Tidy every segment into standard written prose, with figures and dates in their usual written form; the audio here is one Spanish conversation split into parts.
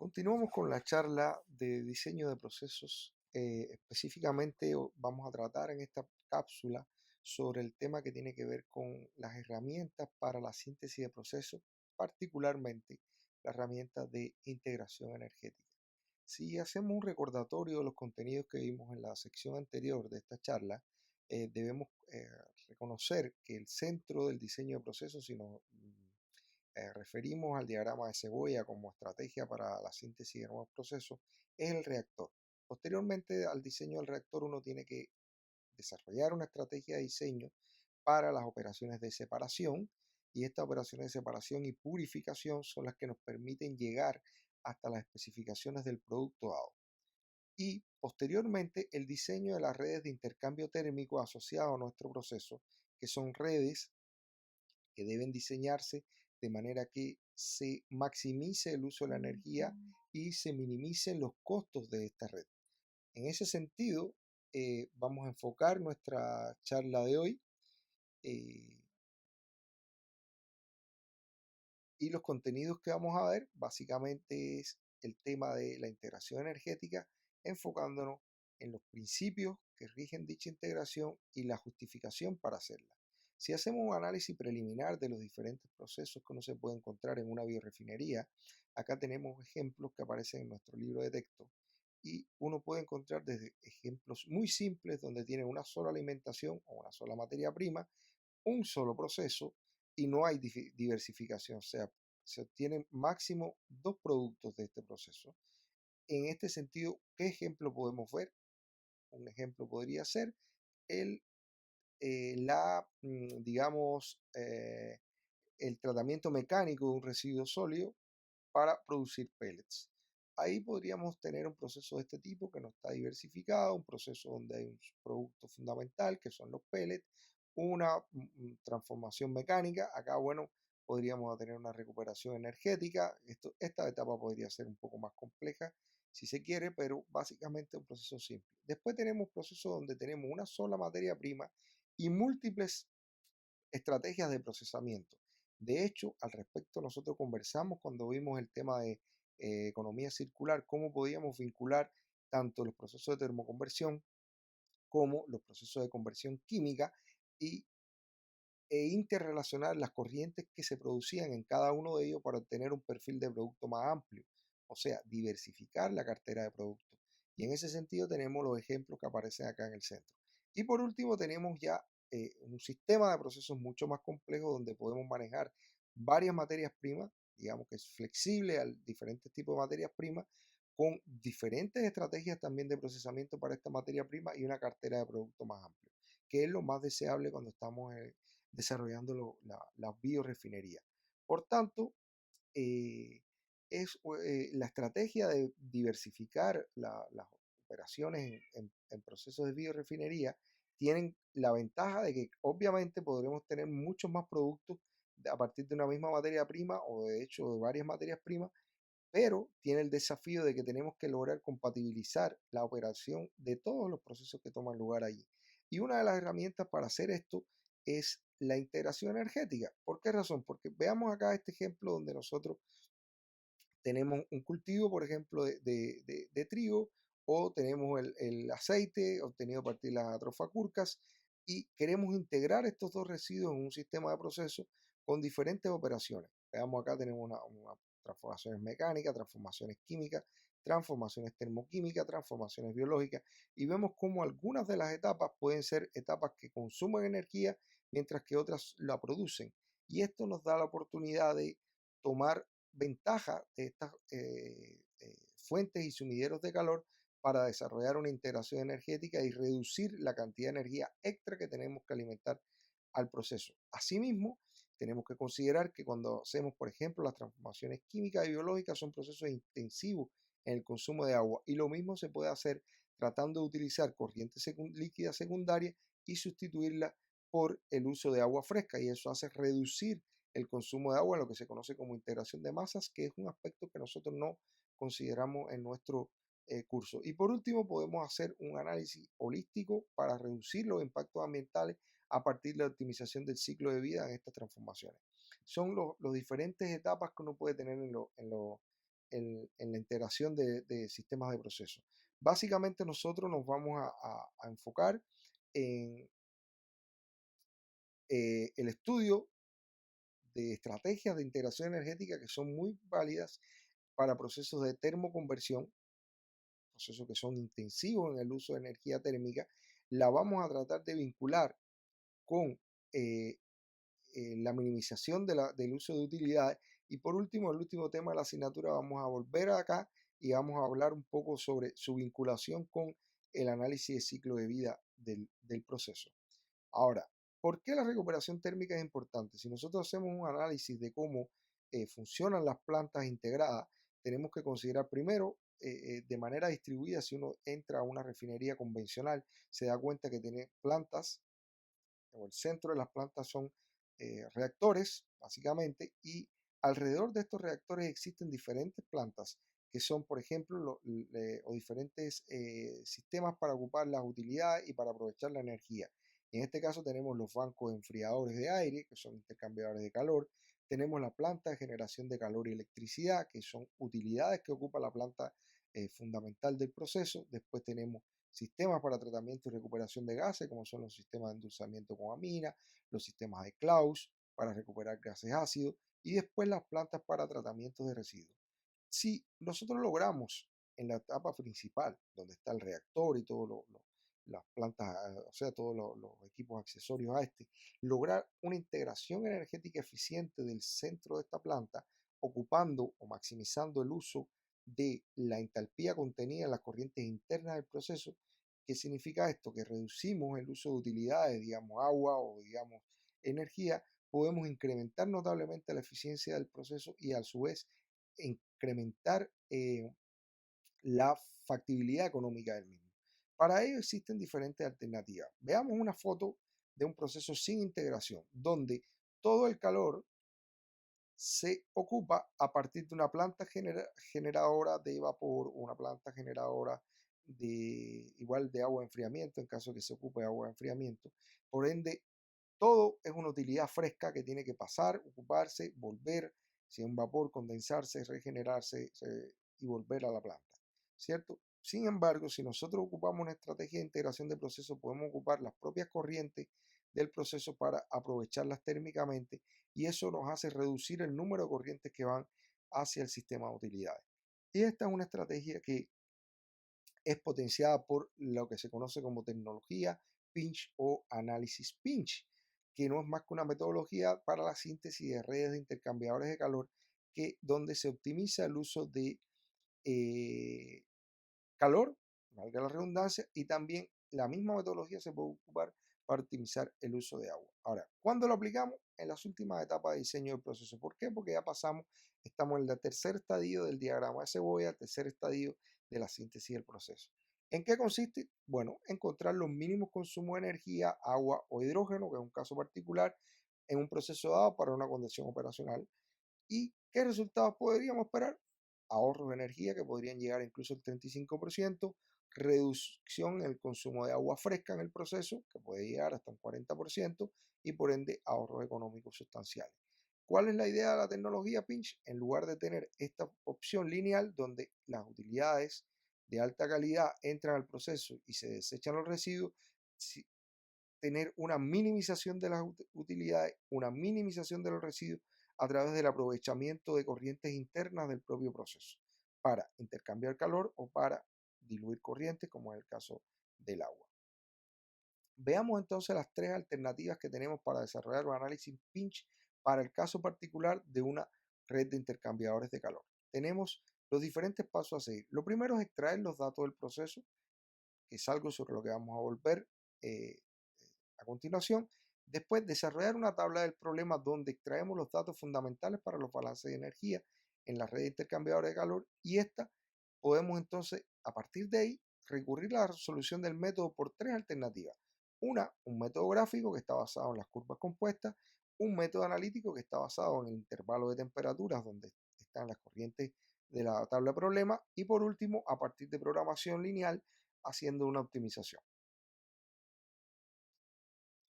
Continuamos con la charla de diseño de procesos. Específicamente vamos a tratar en esta cápsula sobre el tema que tiene que ver con las herramientas para la síntesis de procesos, particularmente la herramienta de integración energética. Si hacemos un recordatorio de los contenidos que vimos en la sección anterior de esta charla, debemos reconocer que el centro del diseño de procesos, si nos referimos al diagrama de cebolla como estrategia para la síntesis de nuevos procesos, es el reactor. Posteriormente al diseño del reactor uno tiene que desarrollar una estrategia de diseño para las operaciones de separación, y estas operaciones de separación y purificación son las que nos permiten llegar hasta las especificaciones del producto dado. Y posteriormente el diseño de las redes de intercambio térmico asociado a nuestro proceso, que son redes que deben diseñarse de manera que se maximice el uso de la energía y se minimicen los costos de esta red. En ese sentido, vamos a enfocar nuestra charla de hoy, eh, y los contenidos que vamos a ver básicamente es el tema de la integración energética, enfocándonos en los principios que rigen dicha integración y la justificación para hacerla. Si hacemos un análisis preliminar de los diferentes procesos que uno se puede encontrar en una biorefinería, acá tenemos ejemplos que aparecen en nuestro libro de texto, y uno puede encontrar desde ejemplos muy simples donde tiene una sola alimentación o una sola materia prima, un solo proceso, y no hay diversificación, o sea, se obtienen máximo dos productos de este proceso. En este sentido, ¿qué ejemplo podemos ver? Un ejemplo podría ser el, digamos, el tratamiento mecánico de un residuo sólido para producir pellets. Ahí podríamos tener un proceso de este tipo que no está diversificado, un proceso donde hay un producto fundamental que son los pellets, una transformación mecánica. Acá, bueno, podríamos tener una recuperación energética. Esta etapa podría ser un poco más compleja si se quiere, pero básicamente un proceso simple. Después tenemos procesos donde tenemos una sola materia prima y múltiples estrategias de procesamiento. De hecho, al respecto nosotros conversamos cuando vimos el tema de economía circular, cómo podíamos vincular tanto los procesos de termoconversión como los procesos de conversión química y, interrelacionar las corrientes que se producían en cada uno de ellos para obtener un perfil de producto más amplio, o sea, diversificar la cartera de productos. Y en ese sentido tenemos los ejemplos que aparecen acá en el centro. Y por último tenemos ya un sistema de procesos mucho más complejo donde podemos manejar varias materias primas, digamos que es flexible a diferentes tipos de materias primas, con diferentes estrategias también de procesamiento para esta materia prima y una cartera de producto más amplia, que es lo más deseable cuando estamos desarrollando la biorefinería. Por tanto, eh, la estrategia de diversificar las operaciones en procesos de biorefinería tienen la ventaja de que obviamente podremos tener muchos más productos a partir de una misma materia prima o de hecho de varias materias primas, pero tiene el desafío de que tenemos que lograr compatibilizar la operación de todos los procesos que toman lugar allí. Y una de las herramientas para hacer esto es la integración energética. ¿Por qué razón? Porque veamos acá este ejemplo donde nosotros tenemos un cultivo, por ejemplo, de trigo, o tenemos el aceite obtenido a partir de las atrofacurcas, y queremos integrar estos dos residuos en un sistema de proceso con diferentes operaciones. Veamos acá, tenemos una transformaciones mecánicas, transformaciones químicas, transformaciones termoquímicas, transformaciones biológicas, y vemos cómo algunas de las etapas pueden ser etapas que consumen energía, mientras que otras la producen. Y esto nos da la oportunidad de tomar ventaja de estas fuentes y sumideros de calor para desarrollar una integración energética y reducir la cantidad de energía extra que tenemos que alimentar al proceso. Asimismo, tenemos que considerar que cuando hacemos, por ejemplo, las transformaciones químicas y biológicas son procesos intensivos en el consumo de agua, y lo mismo se puede hacer tratando de utilizar corriente líquida secundaria y sustituirla por el uso de agua fresca, y eso hace reducir el consumo de agua en lo que se conoce como integración de masas, que es un aspecto que nosotros no consideramos en nuestro curso. Y por último, podemos hacer un análisis holístico para reducir los impactos ambientales a partir de la optimización del ciclo de vida en estas transformaciones. Son los diferentes etapas que uno puede tener en la integración de sistemas de proceso. Básicamente nosotros nos vamos a enfocar en el estudio de estrategias de integración energética que son muy válidas para procesos de termoconversión, procesos que son intensivos en el uso de energía térmica. La vamos a tratar de vincular con eh, la minimización del uso de utilidades. Y por último, el último tema de la asignatura, vamos a volver acá y vamos a hablar un poco sobre su vinculación con el análisis de ciclo de vida del proceso. Ahora, ¿por qué la recuperación térmica es importante? Si nosotros hacemos un análisis de cómo funcionan las plantas integradas, tenemos que considerar primero de manera distribuida. Si uno entra a una refinería convencional, se da cuenta que tiene plantas, o el centro de las plantas son reactores, básicamente, y alrededor de estos reactores existen diferentes plantas que son, por ejemplo, o diferentes sistemas para ocupar las utilidades y para aprovechar la energía. En este caso tenemos los bancos enfriadores de aire, que son intercambiadores de calor. Tenemos la planta de generación de calor y electricidad, que son utilidades que ocupa la planta fundamental del proceso. Después tenemos sistemas para tratamiento y recuperación de gases, como son los sistemas de endulzamiento con amina, los sistemas de Klaus para recuperar gases ácidos, y después las plantas para tratamiento de residuos. Si nosotros logramos en la etapa principal, donde está el reactor y todas las plantas, o sea, todos los equipos accesorios a este, lograr una integración energética eficiente del centro de esta planta, ocupando o maximizando el uso de la entalpía contenida en las corrientes internas del proceso. ¿Qué significa esto? Que reducimos el uso de utilidades, digamos agua o digamos energía, podemos incrementar notablemente la eficiencia del proceso y a su vez incrementar la factibilidad económica del mismo. Para ello existen diferentes alternativas. Veamos una foto de un proceso sin integración, donde todo el calor se ocupa a partir de una planta generadora de vapor o una planta generadora igual de agua de enfriamiento, en caso de que se ocupe de agua de enfriamiento. Por ende, todo es una utilidad fresca que tiene que pasar, ocuparse, volver, si es un vapor, condensarse, regenerarse y volver a la planta, ¿cierto? Sin embargo, si nosotros ocupamos una estrategia de integración de procesos, podemos ocupar las propias corrientes del proceso para aprovecharlas térmicamente, y eso nos hace reducir el número de corrientes que van hacia el sistema de utilidades. Y esta es una estrategia que es potenciada por lo que se conoce como tecnología pinch o análisis pinch, que no es más que una metodología para la síntesis de redes de intercambiadores de calor, donde se optimiza el uso de eh, calor, valga la redundancia, y también la misma metodología se puede ocupar para optimizar el uso de agua. Ahora, ¿cuándo lo aplicamos? En las últimas etapas de diseño del proceso. ¿Por qué? Porque ya estamos en el tercer estadio del diagrama de cebolla, tercer estadio de la síntesis del proceso. ¿En qué consiste? Bueno, encontrar los mínimos consumos de energía, agua o hidrógeno, que es un caso particular, en un proceso dado para una condición operacional. ¿Y qué resultados podríamos esperar? Ahorros de energía que podrían llegar incluso al 35%, reducción en el consumo de agua fresca en el proceso, que puede llegar hasta un 40%, y por ende ahorros económicos sustanciales. ¿Cuál es la idea de la tecnología Pinch? En lugar de tener esta opción lineal donde las utilidades de alta calidad entran al proceso y se desechan los residuos, tener una minimización de las utilidades, una minimización de los residuos a través del aprovechamiento de corrientes internas del propio proceso para intercambiar calor o para diluir corrientes, como es el caso del agua. Veamos entonces las tres alternativas que tenemos para desarrollar un análisis pinch para el caso particular de una red de intercambiadores de calor. Tenemos los diferentes pasos a seguir. Lo primero es extraer los datos del proceso, que es algo sobre lo que vamos a volver eh, a continuación. Después, desarrollar una tabla del problema donde extraemos los datos fundamentales para los balances de energía en la red de intercambiadores de calor, y esta podemos entonces, a partir de ahí, recurrir a la resolución del método por tres alternativas. Un método gráfico que está basado en las curvas compuestas, un método analítico que está basado en el intervalo de temperaturas donde están las corrientes de la tabla de problema, y por último, a partir de programación lineal, haciendo una optimización.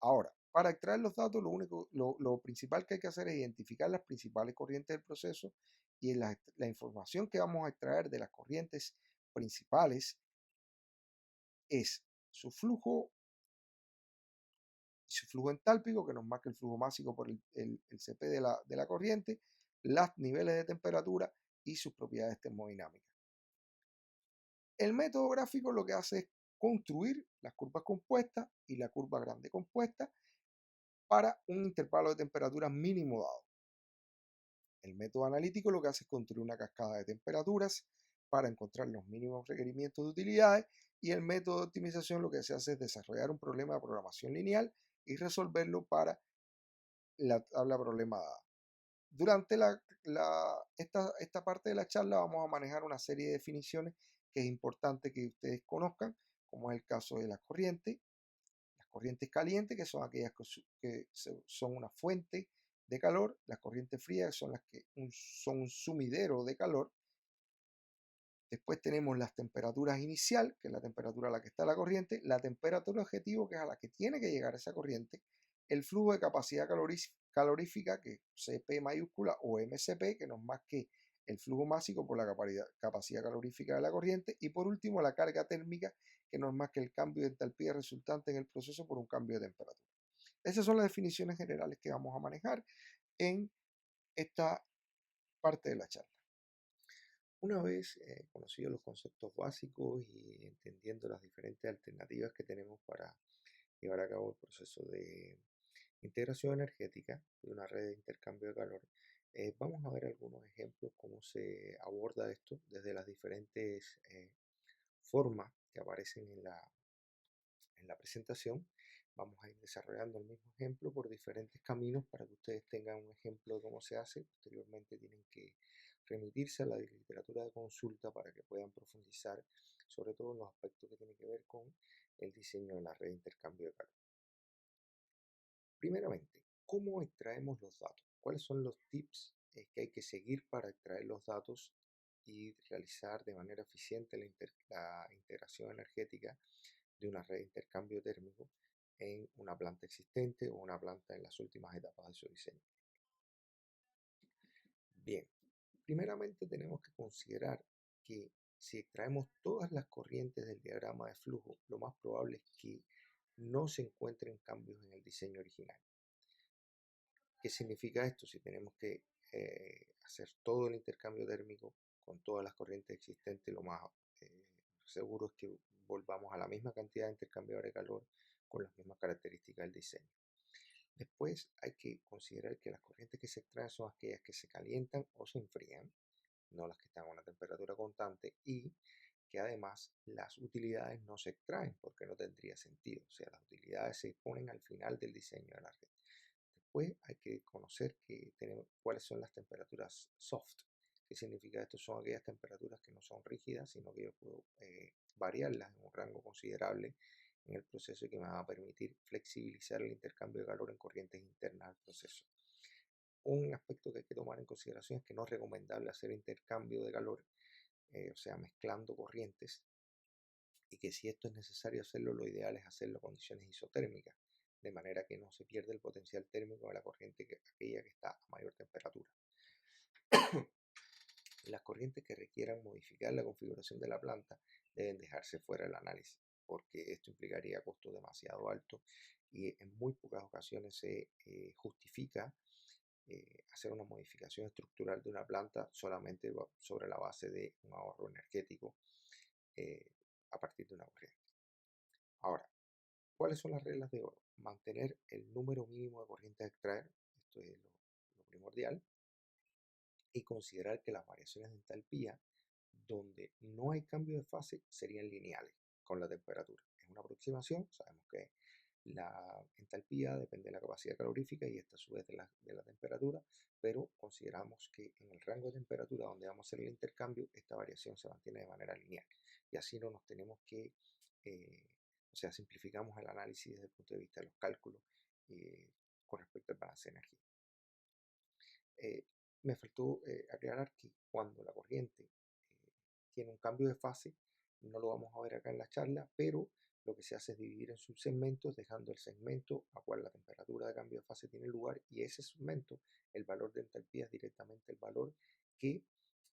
Ahora, Para extraer los datos, lo principal que hay que hacer es identificar las principales corrientes del proceso y la información que vamos a extraer de las corrientes principales es su flujo su flujo entálpico, que nos marca el flujo másico por el CP de la corriente, los niveles de temperatura y sus propiedades termodinámicas. El método gráfico lo que hace es construir las curvas compuestas y la curva grande compuesta para un intervalo de temperatura mínimo dado. El método analítico lo que hace es construir una cascada de temperaturas para encontrar los mínimos requerimientos de utilidades, y el método de optimización lo que se hace es desarrollar un problema de programación lineal y resolverlo para la tabla problema dada. Durante esta parte de la charla vamos a manejar una serie de definiciones que es importante que ustedes conozcan, como es el caso de las corrientes calientes, que son aquellas que son una fuente de calor; las corrientes frías, que son las que son un sumidero de calor. Después tenemos las temperaturas inicial, que es la temperatura a la que está la corriente; la temperatura objetivo, que es a la que tiene que llegar esa corriente; el flujo de capacidad calorífica, que es CP mayúscula o MCP, que no es más que el flujo másico por la capacidad calorífica de la corriente; y por último la carga térmica, que no es más que el cambio de entalpía resultante en el proceso por un cambio de temperatura. Esas son las definiciones generales que vamos a manejar en esta parte de la charla. Una vez conocidos los conceptos básicos y entendiendo las diferentes alternativas que tenemos para llevar a cabo el proceso de integración energética de una red de intercambio de calor, vamos a ver algunos ejemplos cómo se aborda esto desde las diferentes formas que aparecen en la presentación. Vamos a ir desarrollando el mismo ejemplo por diferentes caminos para que ustedes tengan un ejemplo de cómo se hace. Posteriormente tienen que remitirse a la literatura de consulta para que puedan profundizar sobre todo en los aspectos que tienen que ver con el diseño de la red de intercambio de calor. Primeramente, ¿cómo extraemos los datos? ¿Cuáles son los tips que hay que seguir para extraer los datos y realizar de manera eficiente la integración energética de una red de intercambio térmico en una planta existente o una planta en las últimas etapas de su diseño? Bien, primeramente tenemos que considerar que si extraemos todas las corrientes del diagrama de flujo, lo más probable es que no se encuentren cambios en el diseño original. ¿Qué significa esto? Si tenemos que hacer todo el intercambio térmico con todas las corrientes existentes, lo más seguro es que volvamos a la misma cantidad de intercambiadores de calor con las mismas características del diseño. Después hay que considerar que las corrientes que se extraen son aquellas que se calientan o se enfrían, no las que están a una temperatura constante, y que además las utilidades no se extraen porque no tendría sentido. O sea, las utilidades se ponen al final del diseño de la red. Después hay que conocer cuáles son las temperaturas soft. ¿Qué significa esto? Son aquellas temperaturas que no son rígidas, sino que yo puedo variarlas en un rango considerable en el proceso y que me va a permitir flexibilizar el intercambio de calor en corrientes internas al proceso. Un aspecto que hay que tomar en consideración es que no es recomendable hacer intercambio de calor, o sea, mezclando corrientes, y que si esto es necesario hacerlo, lo ideal es hacerlo a condiciones isotérmicas, de manera que no se pierde el potencial térmico de la corriente aquella que está a mayor temperatura. Las corrientes que requieran modificar la configuración de la planta deben dejarse fuera del análisis, porque esto implicaría costos demasiado altos y en muy pocas ocasiones se justifica hacer una modificación estructural de una planta solamente sobre la base de un ahorro energético a partir de una corriente. Ahora, ¿cuáles son las reglas de oro? Mantener el número mínimo de corrientes a extraer, esto es lo primordial, y considerar que las variaciones de entalpía, donde no hay cambio de fase, serían lineales con la temperatura. Es una aproximación, sabemos que la entalpía depende de la capacidad calorífica y esta a su vez de la temperatura, pero consideramos que en el rango de temperatura donde vamos a hacer el intercambio, esta variación se mantiene de manera lineal. Y así no nos tenemos que, o sea, simplificamos el análisis desde el punto de vista de los cálculos con respecto al balance de energía. Me faltó aclarar que cuando la corriente tiene un cambio de fase, no lo vamos a ver acá en la charla, pero lo que se hace es dividir en subsegmentos, dejando el segmento a cual la temperatura de cambio de fase tiene lugar, y ese segmento, el valor de entalpía es directamente el valor que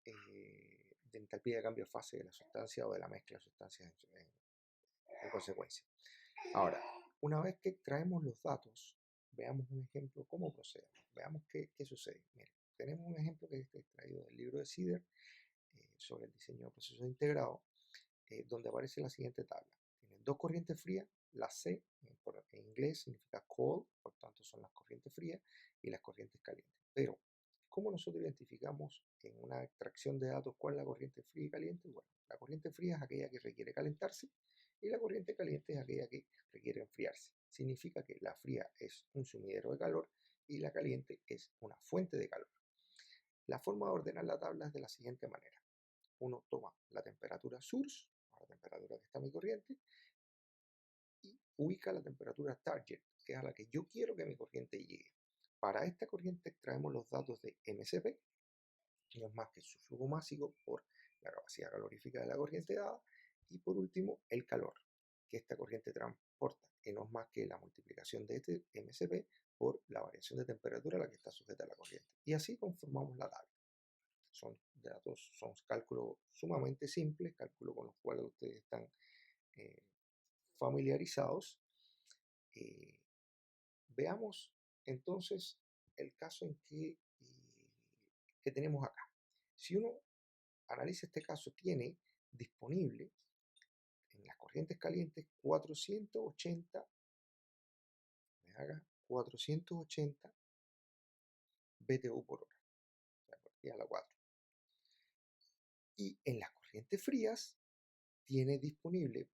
de entalpía de cambio de fase de la sustancia o de la mezcla de sustancias en consecuencia. Ahora, una vez que extraemos los datos, veamos un ejemplo cómo procedemos. Veamos qué sucede. Miren, tenemos un ejemplo que está extraído del libro de Sider sobre el diseño de procesos integrados, donde aparece la siguiente tabla. Tienen dos corrientes frías, la C en inglés significa cold, por tanto son las corrientes frías, y las corrientes calientes. Pero, ¿cómo nosotros identificamos en una extracción de datos cuál es la corriente fría y caliente? Bueno, la corriente fría es aquella que requiere calentarse y la corriente caliente es aquella que requiere enfriarse. Significa que la fría es un sumidero de calor y la caliente es una fuente de calor. La forma de ordenar la tabla es de la siguiente manera. Uno toma la temperatura source, la temperatura que está mi corriente, y ubica la temperatura target, que es a la que yo quiero que mi corriente llegue. Para esta corriente extraemos los datos de MCP, no es más que su flujo másico por la capacidad calorífica de la corriente dada, y por último el calor, que esta corriente transporta, que no es más que la multiplicación de este MCP por la variación de temperatura a la que está sujeta la corriente. Y así conformamos la tabla. Son datos, son cálculos sumamente simples, cálculos con los cuales ustedes están eh, familiarizados. Eh, Veamos entonces el caso que tenemos acá. Si uno analiza este caso, tiene disponible en las corrientes calientes 480, 480 BTU por hora, a la 4. Y en las corrientes frías tiene disponible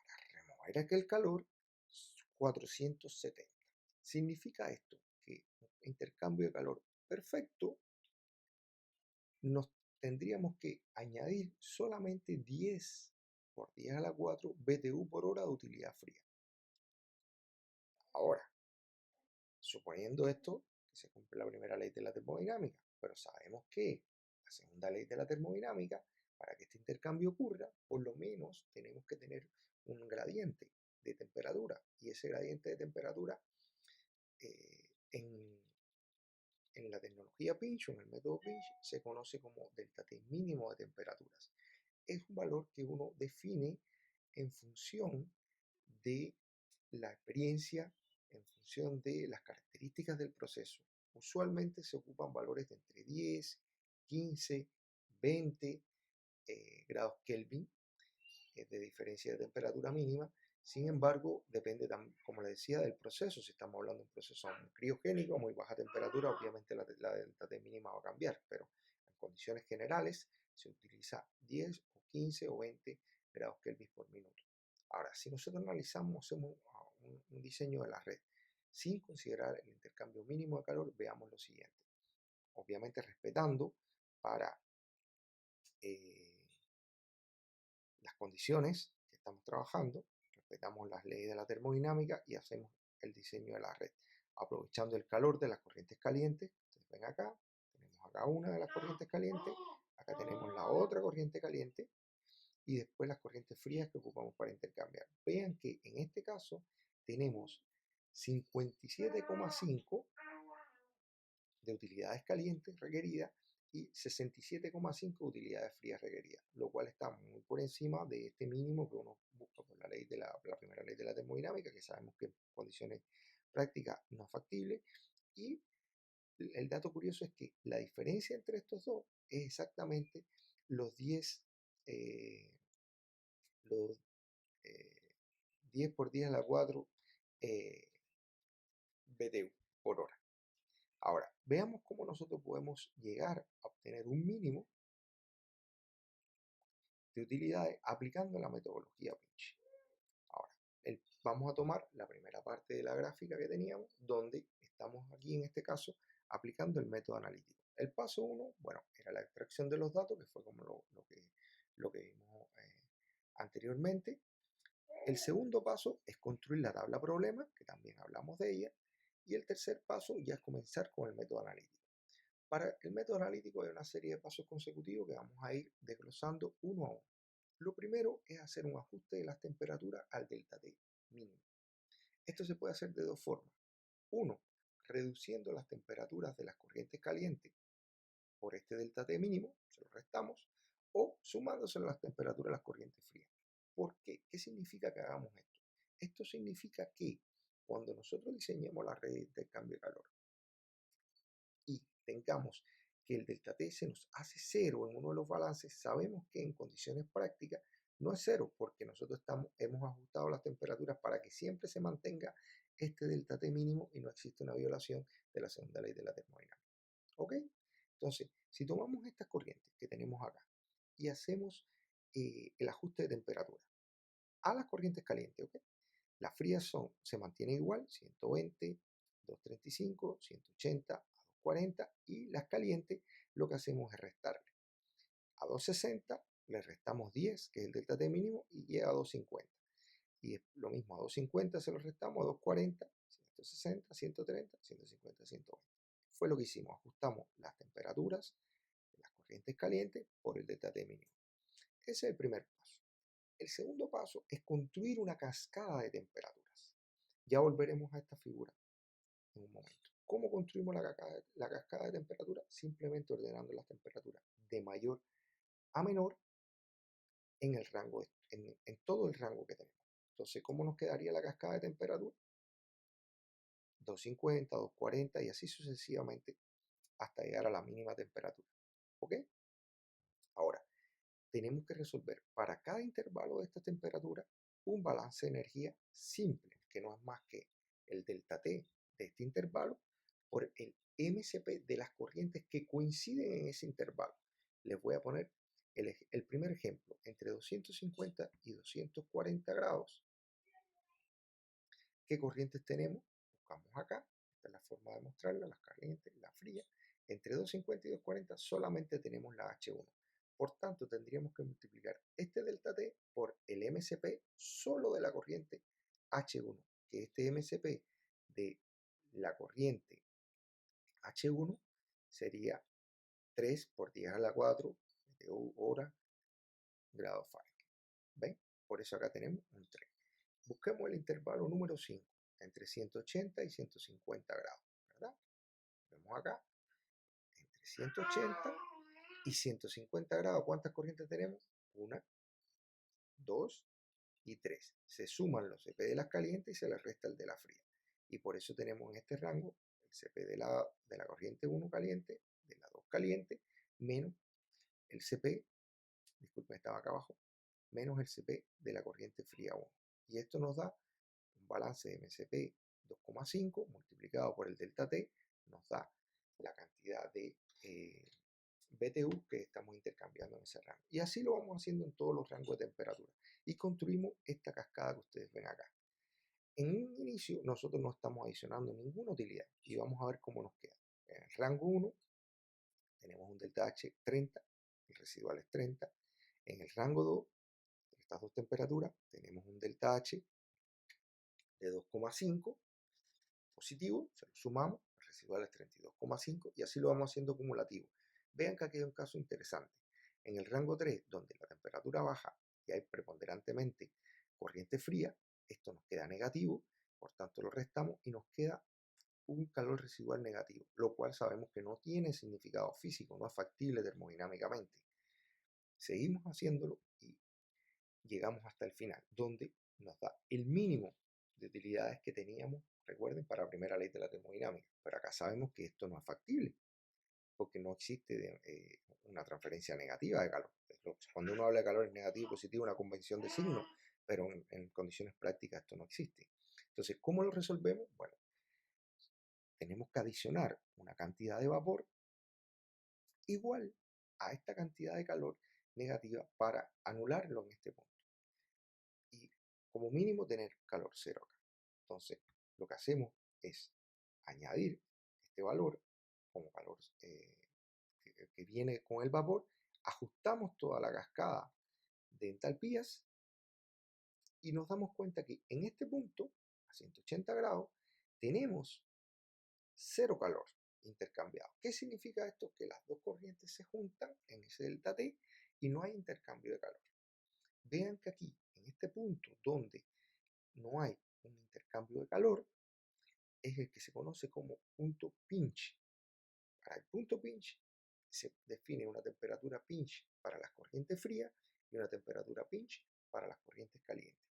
para remover aquel calor 470. Significa esto que un intercambio de calor perfecto nos tendríamos que añadir solamente 10 por 10 a la 4 BTU por hora de utilidad fría. Ahora, suponiendo esto, que se cumple la primera ley de la termodinámica, pero sabemos que la segunda ley de la termodinámica, para que este intercambio ocurra, por lo menos tenemos que tener un gradiente de temperatura, y ese gradiente de temperatura en la tecnología Pinch o en el método Pinch se conoce como delta T mínimo de temperaturas. Es un valor que uno define en función de la experiencia, en función de las características del proceso. Usualmente se ocupan valores de entre 10, 15, 20 grados Kelvin de diferencia de temperatura mínima. Sin embargo, depende, como le decía, del proceso. Si estamos hablando de un proceso criogénico, muy baja temperatura, obviamente la delta T mínima va a cambiar, pero en condiciones generales se utiliza 10 o 15 o 20 grados Kelvin por minuto. Ahora, si nosotros analizamos, hacemos un diseño de la red sin considerar el intercambio mínimo de calor, veamos lo siguiente. Obviamente respetando para las condiciones que estamos trabajando, respetamos las leyes de la termodinámica y hacemos el diseño de la red, aprovechando el calor de las corrientes calientes. Ustedes ven acá, tenemos acá una de las corrientes calientes, acá tenemos la otra corriente caliente y después las corrientes frías que ocupamos para intercambiar. Vean que en este caso tenemos 57,5 de utilidades calientes requeridas y 67,5 utilidades frías requeridas, lo cual está muy por encima de este mínimo que uno busca por la ley de la primera ley de la termodinámica, que sabemos que en condiciones prácticas no es factible. Y el dato curioso es que la diferencia entre estos dos es exactamente los 10, los, 10 por 10 a la 4 BTU por hora. Ahora, veamos cómo nosotros podemos llegar a obtener un mínimo de utilidades aplicando la metodología Pinch. Ahora, vamos a tomar la primera parte de la gráfica que teníamos, donde estamos aquí en este caso aplicando el método analítico. El paso 1, bueno, era la extracción de los datos, que fue como lo que vimos anteriormente. El segundo paso es construir la tabla problema, que también hablamos de ella. Y el tercer paso ya es comenzar con el método analítico. Para el método analítico hay una serie de pasos consecutivos que vamos a ir desglosando uno a uno. Lo primero es hacer un ajuste de las temperaturas al delta T mínimo. Esto se puede hacer de dos formas. Uno, reduciendo las temperaturas de las corrientes calientes por este delta T mínimo, se lo restamos, o sumándose a las temperaturas de las corrientes frías. ¿Por qué? ¿Qué significa que hagamos esto? Esto significa que cuando nosotros diseñemos la red de intercambio de calor y tengamos que el delta T se nos hace cero en uno de los balances, sabemos que en condiciones prácticas no es cero porque nosotros hemos ajustado las temperaturas para que siempre se mantenga este delta T mínimo y no existe una violación de la segunda ley de la termodinámica. ¿Ok? Entonces, si tomamos estas corrientes que tenemos acá y hacemos el ajuste de temperatura a las corrientes calientes, ¿ok? Las frías se mantienen igual, 120, 235, 180, a 240, y las calientes lo que hacemos es restarle. A 260 le restamos 10, que es el delta T mínimo, y llega a 250. Y es lo mismo, a 250 se lo restamos, a 240, 160, 130, 150, 120. Fue lo que hicimos, ajustamos las temperaturas de las corrientes calientes por el delta T mínimo. Ese es el primer paso. El segundo paso es construir una cascada de temperaturas. Ya volveremos a esta figura en un momento. ¿Cómo construimos la cascada de temperaturas? Simplemente ordenando las temperaturas de mayor a menor en el rango, en todo el rango que tenemos. Entonces, ¿cómo nos quedaría la cascada de temperatura? 250, 240 y así sucesivamente hasta llegar a la mínima temperatura. ¿Ok? Ahora, tenemos que resolver para cada intervalo de esta temperatura un balance de energía simple, que no es más que el delta T de este intervalo por el MCP de las corrientes que coinciden en ese intervalo. Les voy a poner el primer ejemplo, entre 250 y 240 grados. ¿Qué corrientes tenemos? Buscamos acá, esta es la forma de mostrarla, las calientes, la fría. Entre 250 y 240 solamente tenemos la H1. Por tanto, tendríamos que multiplicar este delta T por el MCP solo de la corriente H1, que este MCP de la corriente H1 sería 3 por 10 a la 4 de hora grados Fahrenheit. ¿Ven? Por eso acá tenemos un 3. Busquemos el intervalo número 5, entre 180 y 150 grados, ¿verdad? Vemos acá, entre 180 y 150 grados, ¿cuántas corrientes tenemos? 1, 2 y 3. Se suman los CP de las calientes y se les resta el de la fría. Y por eso tenemos en este rango el CP de la corriente 1 caliente, de la 2 caliente, menos el CP, disculpen, estaba acá abajo, menos el CP de la corriente fría 1. Y esto nos da un balance de MCP 2,5 multiplicado por el delta T, nos da la cantidad de BTU que estamos intercambiando en ese rango. Y así lo vamos haciendo en todos los rangos de temperatura. Y construimos esta cascada que ustedes ven acá. En un inicio nosotros no estamos adicionando ninguna utilidad y vamos a ver cómo nos queda. En el rango 1 tenemos un delta H 30, el residual es 30. En el rango 2, estas dos temperaturas, tenemos un delta H de 2,5 positivo, se lo sumamos, el residual es 32,5 y así lo vamos haciendo acumulativo. Vean que aquí hay un caso interesante. En el rango 3, donde la temperatura baja y hay preponderantemente corriente fría, esto nos queda negativo, por tanto lo restamos y nos queda un calor residual negativo, lo cual sabemos que no tiene significado físico, no es factible termodinámicamente. Seguimos haciéndolo y llegamos hasta el final, donde nos da el mínimo de utilidades que teníamos, recuerden, para la primera ley de la termodinámica. Pero acá sabemos que esto no es factible, porque no existe una transferencia negativa de calor. Cuando uno habla de calor es negativo y positivo, una convención de signos, pero en condiciones prácticas esto no existe. Entonces, ¿cómo lo resolvemos? Bueno, tenemos que adicionar una cantidad de vapor igual a esta cantidad de calor negativa para anularlo en este punto. Y como mínimo tener calor cero acá. Entonces, lo que hacemos es añadir este valor como calor que viene con el vapor, ajustamos toda la cascada de entalpías y nos damos cuenta que en este punto, a 180 grados, tenemos cero calor intercambiado. ¿Qué significa esto? Que las dos corrientes se juntan en ese delta T y no hay intercambio de calor. vean que aquí, en este punto donde no hay un intercambio de calor, es el que se conoce como punto pinch. Para el punto pinch se define una temperatura pinch para las corrientes frías y una temperatura pinch para las corrientes calientes.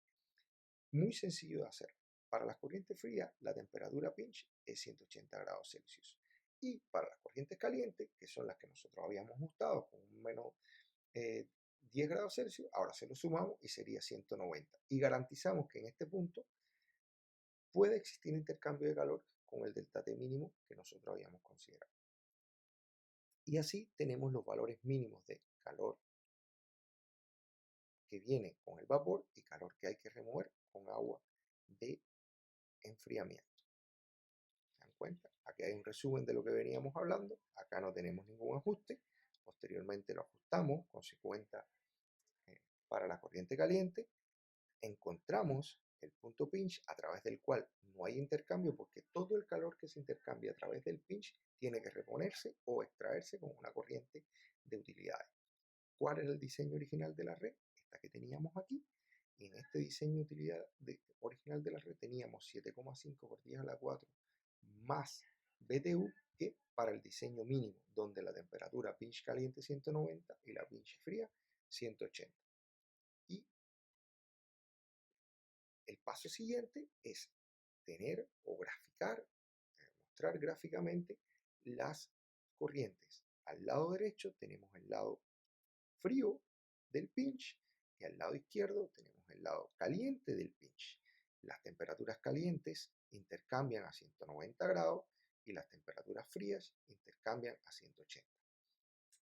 Muy sencillo de hacer. Para las corrientes frías, la temperatura pinch es 180 grados Celsius. Y para las corrientes calientes, que son las que nosotros habíamos ajustado con un menos 10 grados Celsius, ahora se lo sumamos y sería 190. Y garantizamos que en este punto puede existir intercambio de calor con el delta T mínimo que nosotros habíamos considerado. Y así tenemos los valores mínimos de calor que viene con el vapor y calor que hay que remover con agua de enfriamiento. ¿Se dan cuenta? Aquí hay un resumen de lo que veníamos hablando. Acá no tenemos ningún ajuste. Posteriormente lo ajustamos con 50 para la corriente caliente. Encontramos el punto pinch a través del cual no hay intercambio porque todo el calor que se intercambia a través del pinch tiene que reponerse o extraerse con una corriente de utilidades. ¿Cuál era el diseño original de la red? Esta que teníamos aquí. Y en este diseño de utilidad original de la red teníamos 7,5 por 10 a la 4 más BTU que para el diseño mínimo, donde la temperatura pinch caliente 190 y la pinch fría 180. Y el paso siguiente es tener o graficar, mostrar gráficamente las corrientes. Al lado derecho tenemos el lado frío del pinch y al lado izquierdo tenemos el lado caliente del pinch. Las temperaturas calientes intercambian a 190 grados y las temperaturas frías intercambian a 180.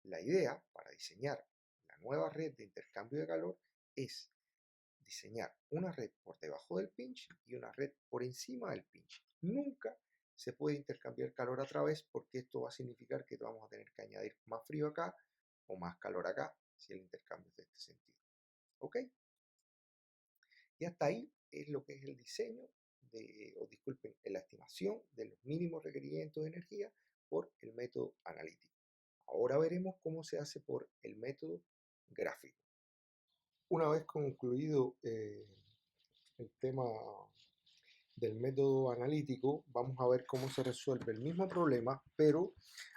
La idea para diseñar la nueva red de intercambio de calor es diseñar una red por debajo del pinch y una red por encima del pinch. Nunca se puede intercambiar calor a través porque esto va a significar que vamos a tener que añadir más frío acá o más calor acá si el intercambio es de este sentido. ¿Ok? Y hasta ahí es lo que es el diseño o disculpen, la estimación de los mínimos requerimientos de energía por el método analítico. Ahora veremos cómo se hace por el método gráfico. Una vez concluido el tema del método analítico, vamos a ver cómo se resuelve el mismo problema, pero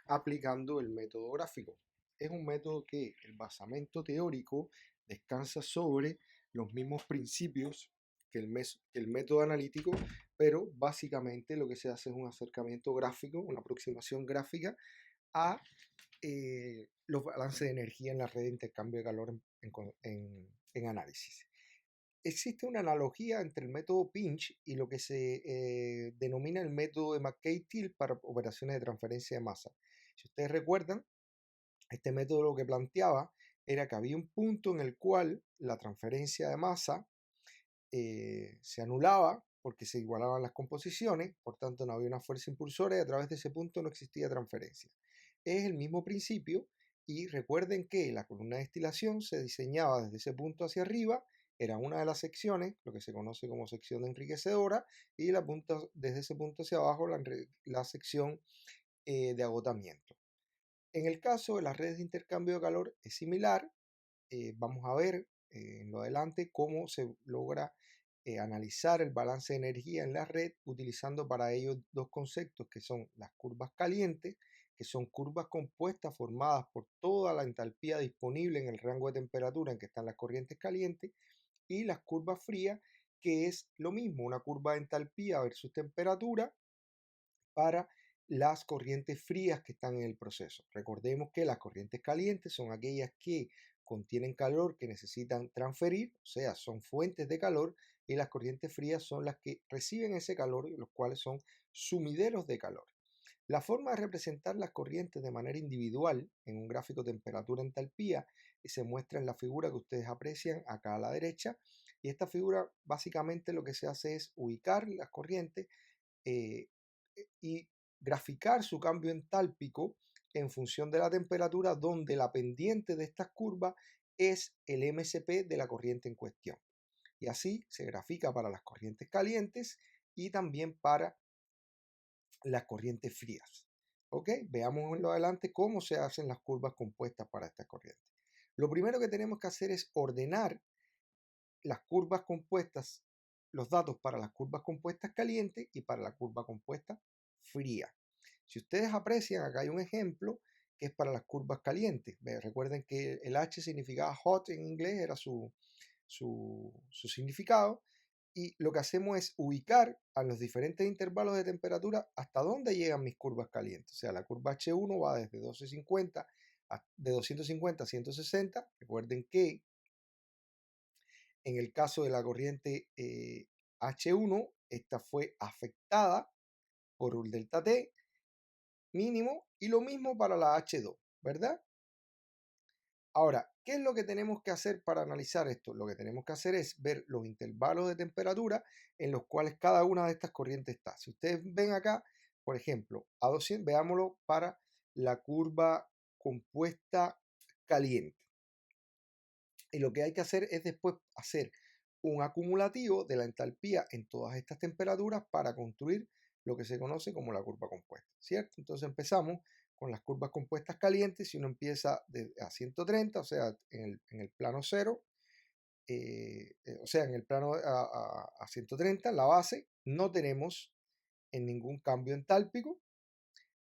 aplicando el método gráfico. Es un método que el basamento teórico descansa sobre los mismos principios que el método analítico, pero básicamente lo que se hace es un acercamiento gráfico, una aproximación gráfica a los balances de energía en la red de intercambio de calor en análisis. Existe una analogía entre el método Pinch y lo que se denomina el método de McKay-Till para operaciones de transferencia de masa. Si ustedes recuerdan, este método lo que planteaba era que había un punto en el cual la transferencia de masa se anulaba porque se igualaban las composiciones, por tanto no había una fuerza impulsora y a través de ese punto no existía transferencia. Es el mismo principio y recuerden que la columna de destilación se diseñaba desde ese punto hacia arriba, era una de las secciones, lo que se conoce como sección enriquecedora, y desde ese punto hacia abajo la sección de agotamiento. En el caso de las redes de intercambio de calor es similar. Vamos a ver en lo adelante cómo se logra analizar el balance de energía en la red utilizando para ello dos conceptos que son las curvas calientes, que son curvas compuestas formadas por toda la entalpía disponible en el rango de temperatura en que están las corrientes calientes, y las curvas frías, que es lo mismo, una curva de entalpía versus temperatura para las corrientes frías que están en el proceso. Recordemos que las corrientes calientes son aquellas que contienen calor que necesitan transferir, o sea, son fuentes de calor, y las corrientes frías son las que reciben ese calor, los cuales son sumideros de calor. La forma de representar las corrientes de manera individual en un gráfico temperatura-entalpía se muestra en la figura que ustedes aprecian acá a la derecha, y esta figura básicamente lo que se hace es ubicar las corrientes eh, y graficar su cambio entálpico en función de la temperatura, donde la pendiente de estas curvas es el MSP de la corriente en cuestión. Y así se grafica para las corrientes calientes y también para las corrientes frías. ¿Ok? Veamos en lo adelante cómo se hacen las curvas compuestas para estas corrientes. Lo primero que tenemos que hacer es ordenar las curvas compuestas, los datos para las curvas compuestas calientes y para la curva compuesta fría. Si ustedes aprecian, acá hay un ejemplo que es para las curvas calientes. Recuerden que el H significaba hot en inglés, era su significado. Y lo que hacemos es ubicar a los diferentes intervalos de temperatura hasta dónde llegan mis curvas calientes. O sea, la curva H1 va desde 1250 de 250 a 160. Recuerden que en el caso de la corriente H1, esta fue afectada por un delta T mínimo y lo mismo para la H2, ¿verdad? Ahora, ¿qué es lo que tenemos que hacer para analizar esto? Lo que tenemos que hacer es ver los intervalos de temperatura en los cuales cada una de estas corrientes está. Si ustedes ven acá, por ejemplo, a 200, veámoslo para la curva compuesta caliente. Y lo que hay que hacer es después hacer un acumulativo de la entalpía en todas estas temperaturas para construir lo que se conoce como la curva compuesta, ¿cierto? Entonces empezamos con las curvas compuestas calientes. Si uno empieza a 130, o sea, en el plano 0, o sea, en el plano a 130, en la base, no tenemos en ningún cambio entálpico.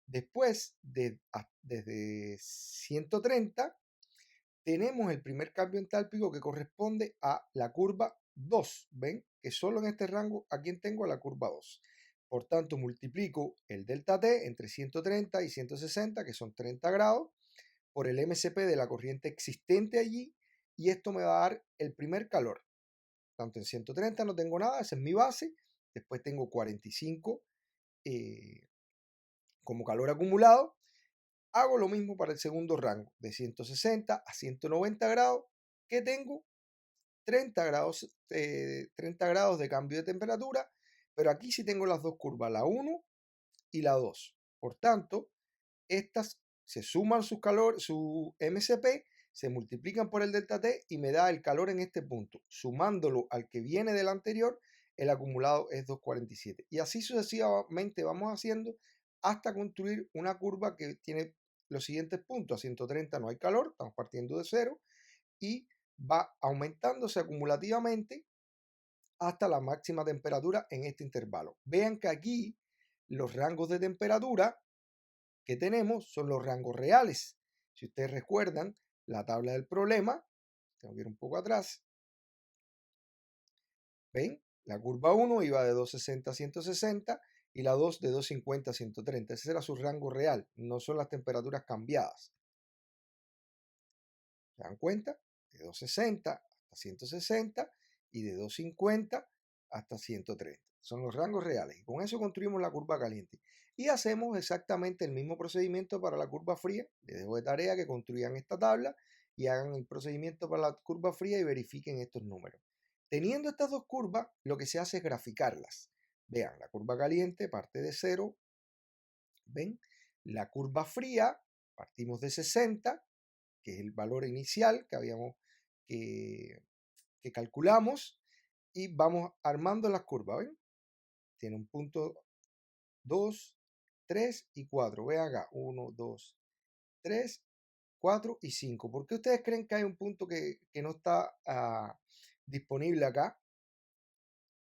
Después, desde 130, tenemos el primer cambio entálpico que corresponde a la curva 2. ¿Ven? Que solo en este rango, aquí tengo a la curva 2. Por tanto, multiplico el delta T entre 130 y 160, que son 30 grados, por el MCP de la corriente existente allí, y esto me va a dar el primer calor. Tanto en 130 no tengo nada, esa es mi base. Después tengo 45 como calor acumulado. Hago lo mismo para el segundo rango, de 160 a 190 grados, que tengo 30 grados de cambio de temperatura, pero aquí sí tengo las dos curvas, la 1 y la 2. Por tanto, estas se suman su MCP, se multiplican por el delta T y me da el calor en este punto. Sumándolo al que viene del anterior, el acumulado es 247. Y así sucesivamente vamos haciendo hasta construir una curva que tiene los siguientes puntos. A 130 no hay calor, estamos partiendo de cero, y va aumentándose acumulativamente hasta la máxima temperatura en este intervalo. Vean que aquí los rangos de temperatura que tenemos son los rangos reales. Si ustedes recuerdan la tabla del problema, tengo que ir un poco atrás. ¿Ven? La curva 1 iba de 260 a 160 y la 2 de 250 a 130. Ese era su rango real, no son las temperaturas cambiadas. ¿Se dan cuenta? De 260 hasta 160 y de 250 hasta 130. Son los rangos reales. Y con eso construimos la curva caliente. Y hacemos exactamente el mismo procedimiento para la curva fría. Les dejo de tarea que construyan esta tabla y hagan el procedimiento para la curva fría y verifiquen estos números. Teniendo estas dos curvas, lo que se hace es graficarlas. Vean, la curva caliente parte de 0. ¿Ven? La curva fría, partimos de 60, que es el valor inicial que calculamos, y vamos armando las curvas. ¿Ven? Tiene un punto 2, 3 y 4. Vean acá, 1, 2, 3, 4 y 5. ¿Por qué ustedes creen que hay un punto que no está disponible acá?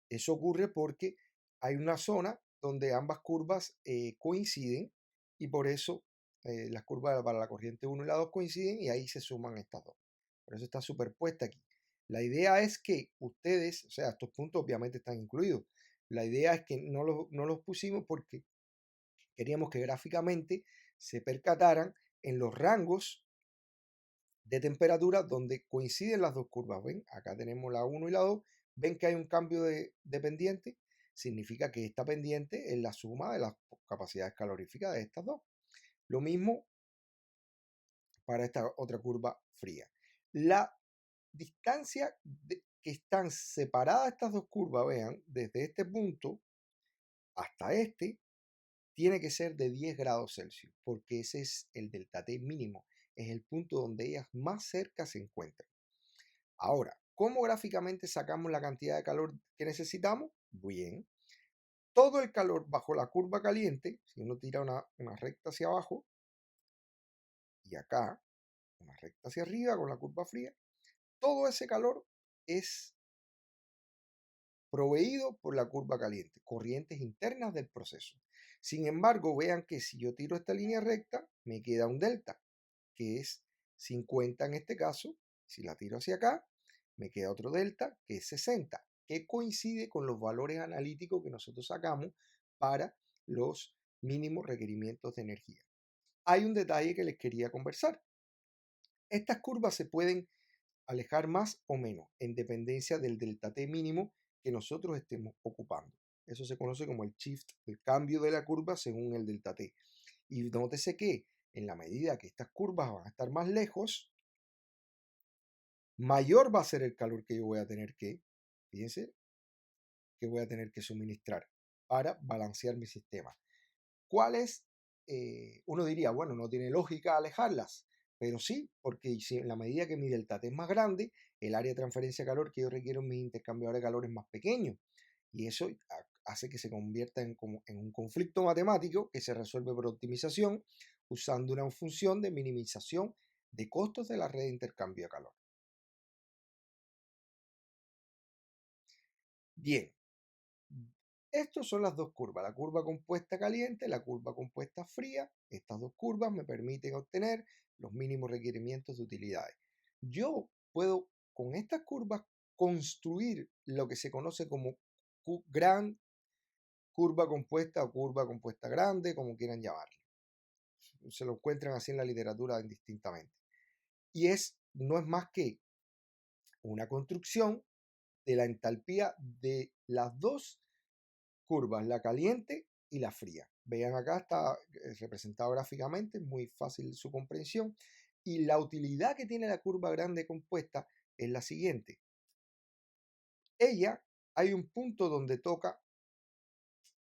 Eso ocurre porque hay una zona donde ambas curvas coinciden, y por eso las curvas para la corriente 1 y la 2 coinciden y ahí se suman estas dos. Por eso está superpuesta aquí. La idea es que ustedes, o sea, estos puntos obviamente están incluidos. La idea es que no los pusimos porque queríamos que gráficamente se percataran en los rangos de temperatura donde coinciden las dos curvas. ¿Ven? Acá tenemos la 1 y la 2. ¿Ven que hay un cambio de pendiente? Significa que esta pendiente es la suma de las capacidades caloríficas de estas dos. Lo mismo para esta otra curva fría. La distancia que están separadas estas dos curvas, vean, desde este punto hasta este, tiene que ser de 10 grados Celsius, porque ese es el delta T mínimo, es el punto donde ellas más cerca se encuentran. Ahora, ¿cómo gráficamente sacamos la cantidad de calor que necesitamos? Bien, todo el calor bajo la curva caliente, si uno tira una recta hacia abajo y acá una recta hacia arriba con la curva fría, todo ese calor es proveído por la curva caliente, corrientes internas del proceso. Sin embargo, vean que si yo tiro esta línea recta, me queda un delta, que es 50 en este caso. Si la tiro hacia acá, me queda otro delta, que es 60, que coincide con los valores analíticos que nosotros sacamos para los mínimos requerimientos de energía. Hay un detalle que les quería conversar. Estas curvas se pueden alejar más o menos en dependencia del delta T mínimo que nosotros estemos ocupando. Eso se conoce como el shift, el cambio de la curva según el delta T. Y nótese que en la medida que estas curvas van a estar más lejos, mayor va a ser el calor que yo voy a tener fíjense, que voy a tener que suministrar para balancear mi sistema. ¿Cuál es? Uno diría, bueno, no tiene lógica alejarlas, pero sí, porque si en la medida que mi delta T es más grande, el área de transferencia de calor que yo requiero en mis intercambiadores de calor es más pequeño. Y eso hace que se convierta en un conflicto matemático que se resuelve por optimización usando una función de minimización de costos de la red de intercambio de calor. Bien, estas son las dos curvas, la curva compuesta caliente, la curva compuesta fría. Estas dos curvas me permiten obtener los mínimos requerimientos de utilidades. Yo puedo con estas curvas construir lo que se conoce como gran curva compuesta o curva compuesta grande, como quieran llamarlo. Se lo encuentran así en la literatura indistintamente. Y no es más que una construcción de la entalpía de las dos curvas, la caliente y la fría. Vean acá, está representado gráficamente, muy fácil su comprensión. Y la utilidad que tiene la curva grande compuesta es la siguiente. Hay un punto donde toca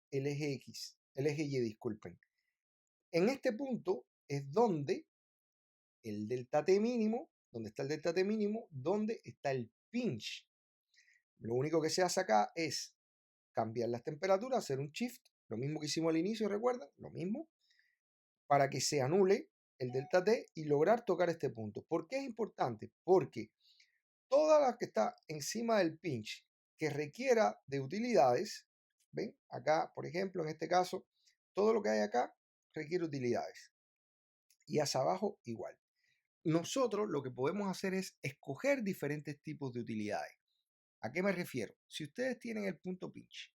el eje X, el eje Y, disculpen. En este punto es donde el delta T mínimo, donde está el delta T mínimo, donde está el pinch. Lo único que se hace acá es cambiar las temperaturas, hacer un shift, lo mismo que hicimos al inicio, ¿recuerdan? Lo mismo, para que se anule el delta T y lograr tocar este punto. ¿Por qué es importante? Porque toda la que está encima del pinch que requiera de utilidades, ven, acá, por ejemplo, en este caso, todo lo que hay acá requiere utilidades. Y hacia abajo igual. Nosotros lo que podemos hacer es escoger diferentes tipos de utilidades. ¿A qué me refiero? Si ustedes tienen el punto pinch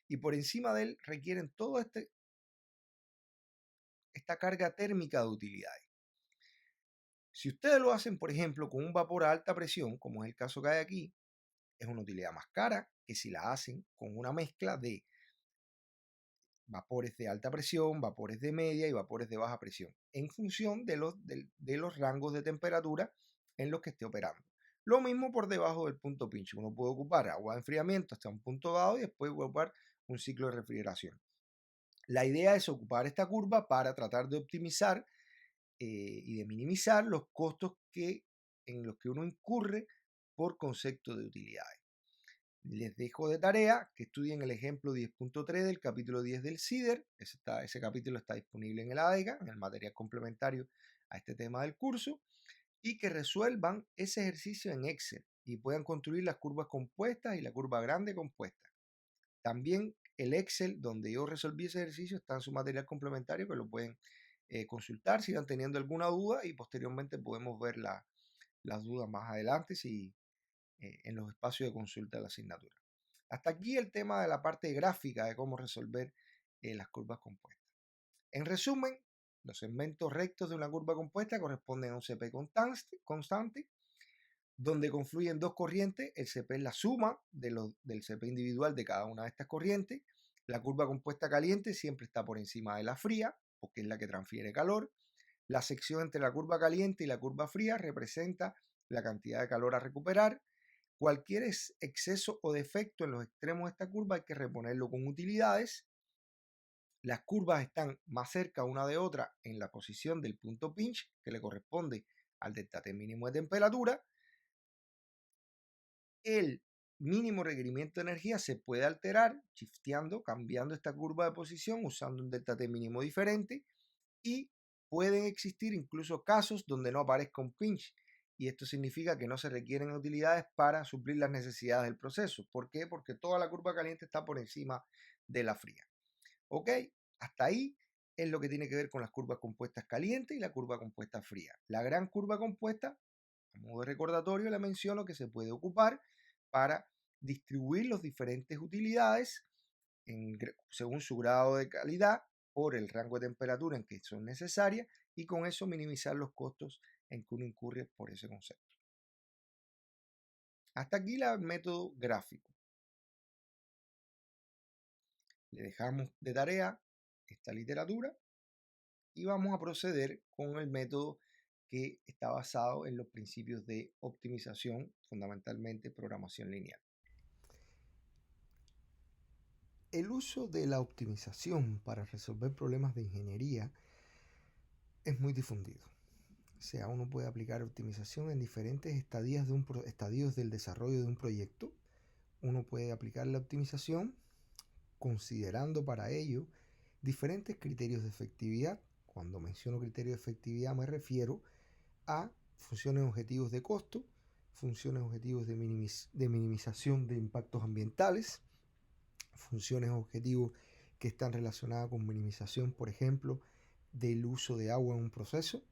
y por encima de él requieren toda esta carga térmica de utilidades. Si ustedes lo hacen, por ejemplo, con un vapor a alta presión, como es el caso que hay aquí, es una utilidad más cara que si la hacen con una mezcla de vapores de alta presión, vapores de media y vapores de baja presión, en función de los rangos de temperatura en los que esté operando. Lo mismo por debajo del punto pinch. Uno puede ocupar agua de enfriamiento hasta un punto dado y después ocupar un ciclo de refrigeración. La idea es ocupar esta curva para tratar de optimizar y de minimizar los costos en los que uno incurre por concepto de utilidades. Les dejo de tarea que estudien el ejemplo 10.3 del capítulo 10 del CIDER. Ese capítulo está disponible en el ADEGA, en el material complementario a este tema del curso, y que resuelvan ese ejercicio en Excel y puedan construir las curvas compuestas y la curva grande compuesta. También el Excel donde yo resolví ese ejercicio está en su material complementario, que lo pueden consultar si van teniendo alguna duda y posteriormente podemos ver las dudas más adelante en los espacios de consulta de la asignatura. Hasta aquí el tema de la parte gráfica de cómo resolver las curvas compuestas. En resumen, los segmentos rectos de una curva compuesta corresponden a un CP constante donde confluyen dos corrientes. El CP es la suma del CP individual de cada una de estas corrientes. La curva compuesta caliente siempre está por encima de la fría, porque es la que transfiere calor. La sección entre la curva caliente y la curva fría representa la cantidad de calor a recuperar. Cualquier exceso o defecto en los extremos de esta curva hay que reponerlo con utilidades. Las curvas están más cerca una de otra en la posición del punto pinch, que le corresponde al delta T mínimo de temperatura. El mínimo requerimiento de energía se puede alterar shifteando, cambiando esta curva de posición usando un delta T mínimo diferente, y pueden existir incluso casos donde no aparezca un pinch y esto significa que no se requieren utilidades para suplir las necesidades del proceso. ¿Por qué? Porque toda la curva caliente está por encima de la fría. ¿Ok? Hasta ahí es lo que tiene que ver con las curvas compuestas calientes y la curva compuesta fría. La gran curva compuesta, a modo de recordatorio, le menciono que se puede ocupar para distribuir las diferentes utilidades según su grado de calidad por el rango de temperatura en que son necesarias y con eso minimizar los costos en que uno incurre por ese concepto. Hasta aquí el método gráfico. Le dejamos de tarea esta literatura y vamos a proceder con el método que está basado en los principios de optimización, fundamentalmente programación lineal. El uso de la optimización para resolver problemas de ingeniería es muy difundido. O sea, uno puede aplicar optimización en diferentes estadios del desarrollo de un proyecto. Uno puede aplicar la optimización considerando para ello diferentes criterios de efectividad. Cuando menciono criterios de efectividad me refiero a funciones objetivos de costo, funciones objetivos de minimización de impactos ambientales, funciones objetivos que están relacionadas con minimización, por ejemplo, del uso de agua en un proceso.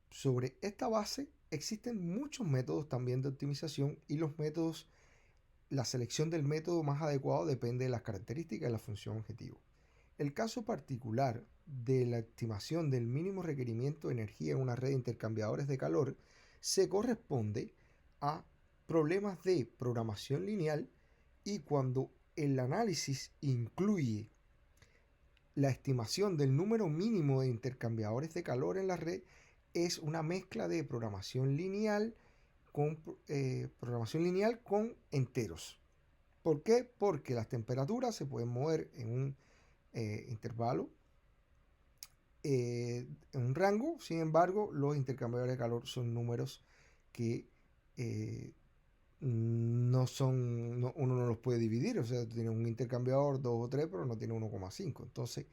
Sobre esta base existen muchos métodos también de optimización y la selección del método más adecuado depende de las características de la función objetivo. El caso particular de la estimación del mínimo requerimiento de energía en una red de intercambiadores de calor se corresponde a problemas de programación lineal y cuando el análisis incluye la estimación del número mínimo de intercambiadores de calor en la red, es una mezcla de programación lineal con enteros. ¿Por qué? Porque las temperaturas se pueden mover en un intervalo, en un rango. Sin embargo, los intercambiadores de calor son números que uno no los puede dividir. O sea, tú tienes un intercambiador 2 o 3, pero no tiene 1,5. Entonces,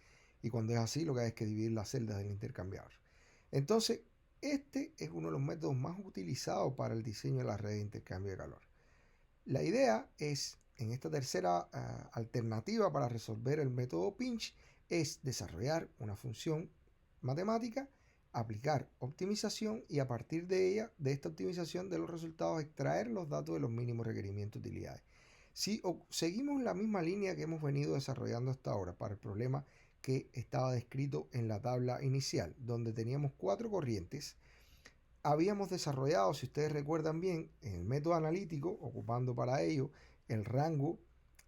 y cuando es así, lo que hay es que dividir las celdas del intercambiador. Entonces, este es uno de los métodos más utilizados para el diseño de la red de intercambio de calor. La idea es, en esta tercera alternativa para resolver el método pinch, es desarrollar una función matemática, aplicar optimización y a partir de ella, de esta optimización de los resultados, extraer los datos de los mínimos requerimientos de utilidades. Si seguimos la misma línea que hemos venido desarrollando hasta ahora para el problema que estaba descrito en la tabla inicial, donde teníamos 4 corrientes, habíamos desarrollado, si ustedes recuerdan bien, en el método analítico, ocupando para ello el rango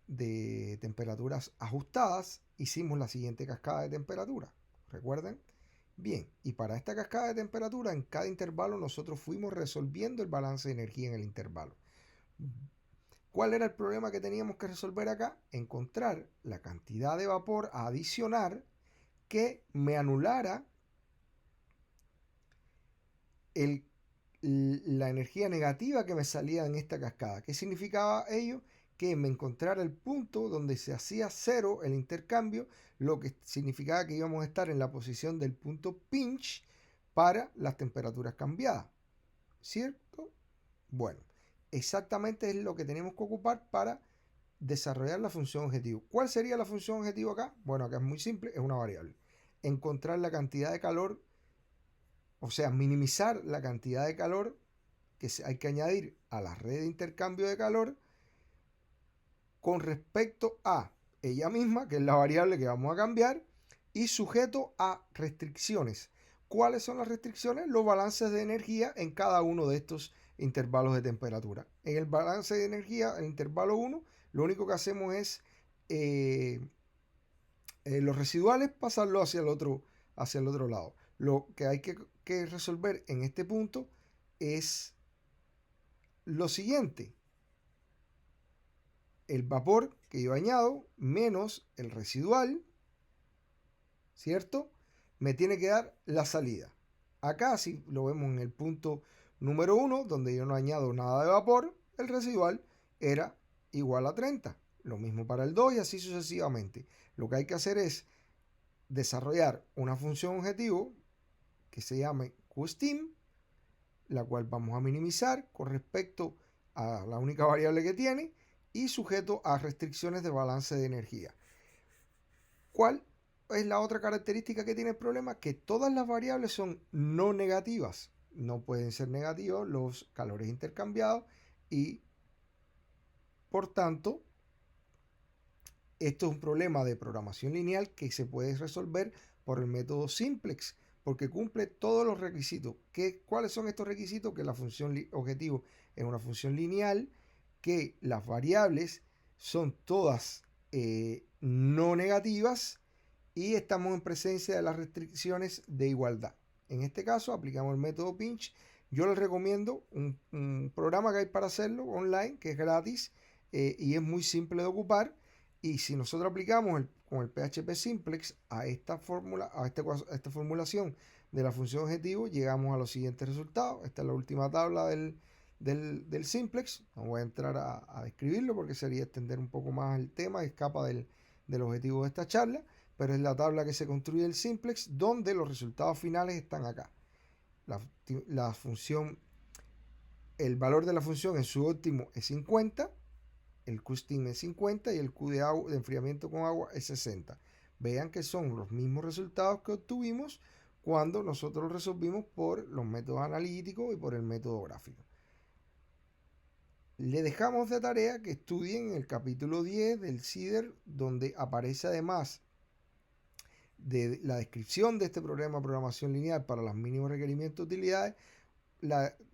de temperaturas ajustadas, hicimos la siguiente cascada de temperatura. ¿Recuerdan? Bien, y para esta cascada de temperatura, en cada intervalo nosotros fuimos resolviendo el balance de energía en el intervalo. ¿Cuál era el problema que teníamos que resolver acá? Encontrar la cantidad de vapor a adicionar que me anulara la energía negativa que me salía en esta cascada. ¿Qué significaba ello? Que me encontrara el punto donde se hacía cero el intercambio, lo que significaba que íbamos a estar en la posición del punto pinch para las temperaturas cambiadas. ¿Cierto? Bueno, exactamente es lo que tenemos que ocupar para desarrollar la función objetivo. ¿Cuál sería la función objetivo acá? Bueno, acá es muy simple, es una variable. Encontrar la cantidad de calor, o sea, minimizar la cantidad de calor que hay que añadir a la red de intercambio de calor con respecto a ella misma, que es la variable que vamos a cambiar, y sujeto a restricciones. ¿Cuáles son las restricciones? Los balances de energía en cada uno de estos intervalos de temperatura. En el balance de energía, el intervalo 1, lo único que hacemos es los residuales pasarlo hacia el otro lado. Lo que hay que resolver en este punto es lo siguiente: el vapor que yo añado menos el residual, ¿cierto? Me tiene que dar la salida. Acá, si lo vemos en el punto número 1, donde yo no añado nada de vapor, el residual era igual a 30. Lo mismo para el 2 y así sucesivamente. Lo que hay que hacer es desarrollar una función objetivo que se llame QSTEAM, la cual vamos a minimizar con respecto a la única variable que tiene y sujeto a restricciones de balance de energía. ¿Cuál es la otra característica que tiene el problema? Que todas las variables son no negativas. No pueden ser negativos los calores intercambiados y por tanto esto es un problema de programación lineal que se puede resolver por el método simplex porque cumple todos los requisitos. ¿Cuáles son estos requisitos? Que la función objetivo es una función lineal, que las variables son todas no negativas y estamos en presencia de las restricciones de igualdad. En este caso aplicamos el método pinch. Yo les recomiendo un programa que hay para hacerlo online, que es gratis y es muy simple de ocupar. Y si nosotros aplicamos con el PHP Simplex a esta fórmula, a esta formulación de la función objetivo, llegamos a los siguientes resultados. Esta es la última tabla del Simplex. No voy a entrar a describirlo porque sería extender un poco más el tema, escapa del objetivo de esta charla, pero es la tabla que se construye el Simplex donde los resultados finales están acá. La función, el valor de la función en su óptimo es 50, el Q-Steam es 50 y el Q de enfriamiento con agua es 60. Vean que son los mismos resultados que obtuvimos cuando nosotros resolvimos por los métodos analíticos y por el método gráfico. Le dejamos de tarea que estudien el capítulo 10 del CIDER, donde aparece además de la descripción de este programa de programación lineal para los mínimos requerimientos de utilidades,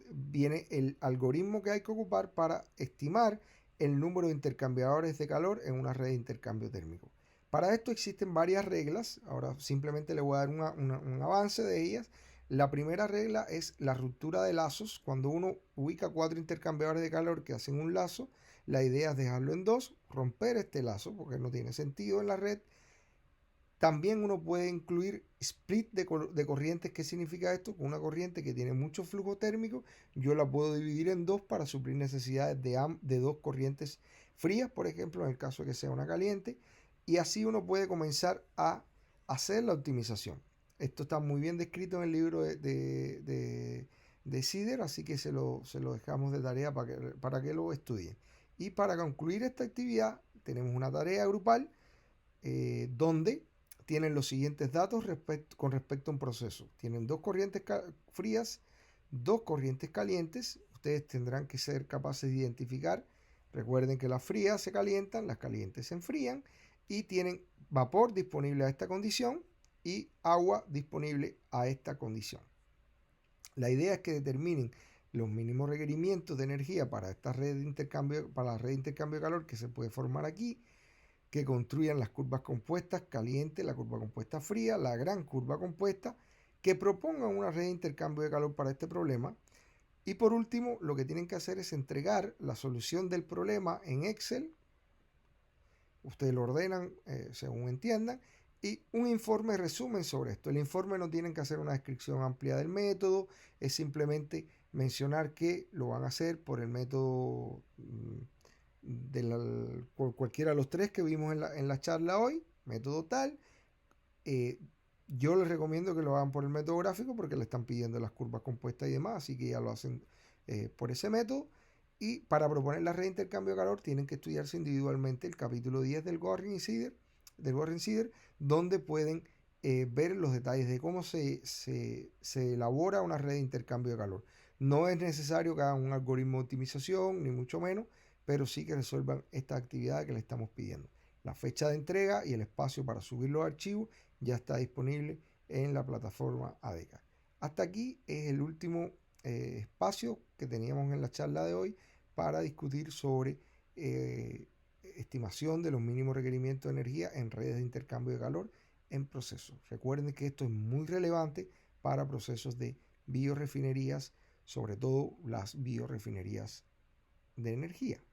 viene el algoritmo que hay que ocupar para estimar el número de intercambiadores de calor en una red de intercambio térmico. Para esto existen varias reglas, ahora simplemente le voy a dar un avance de ellas. La primera regla es la ruptura de lazos. Cuando uno ubica 4 intercambiadores de calor que hacen un lazo, la idea es dejarlo en 2, romper este lazo porque no tiene sentido en la red. También uno puede incluir split de corrientes. ¿Qué significa esto? Con una corriente que tiene mucho flujo térmico, yo la puedo dividir en 2 para suplir necesidades de 2 corrientes frías, por ejemplo, en el caso de que sea una caliente. Y así uno puede comenzar a hacer la optimización. Esto está muy bien descrito en el libro de CIDER, así que se lo dejamos de tarea para que lo estudien. Y para concluir esta actividad, tenemos una tarea grupal donde tienen los siguientes datos con respecto a un proceso. Tienen 2 corrientes frías, 2 corrientes calientes. Ustedes tendrán que ser capaces de identificar. Recuerden que las frías se calientan, las calientes se enfrían y tienen vapor disponible a esta condición y agua disponible a esta condición. La idea es que determinen los mínimos requerimientos de energía para esta red de intercambio, para la red de intercambio de calor que se puede formar aquí, que construyan las curvas compuestas caliente, la curva compuesta fría, la gran curva compuesta, que propongan una red de intercambio de calor para este problema. Y por último, lo que tienen que hacer es entregar la solución del problema en Excel. Ustedes lo ordenan según entiendan. Y un informe resumen sobre esto. El informe no tienen que hacer una descripción amplia del método, es simplemente mencionar que lo van a hacer por el método por cualquiera de los 3 que vimos en la charla hoy, método tal. Yo les recomiendo que lo hagan por el método gráfico porque le están pidiendo las curvas compuestas y demás, así que ya lo hacen por ese método. Y para proponer la red de intercambio de calor tienen que estudiarse individualmente el capítulo 10 del Warren CIDER, donde pueden ver los detalles de cómo se elabora una red de intercambio de calor. No es necesario que hagan un algoritmo de optimización, ni mucho menos, pero sí que resuelvan esta actividad que le estamos pidiendo. La fecha de entrega y el espacio para subir los archivos ya está disponible en la plataforma ADECA. Hasta aquí es el último espacio que teníamos en la charla de hoy para discutir sobre estimación de los mínimos requerimientos de energía en redes de intercambio de calor en procesos. Recuerden que esto es muy relevante para procesos de biorefinerías, sobre todo las biorefinerías de energía.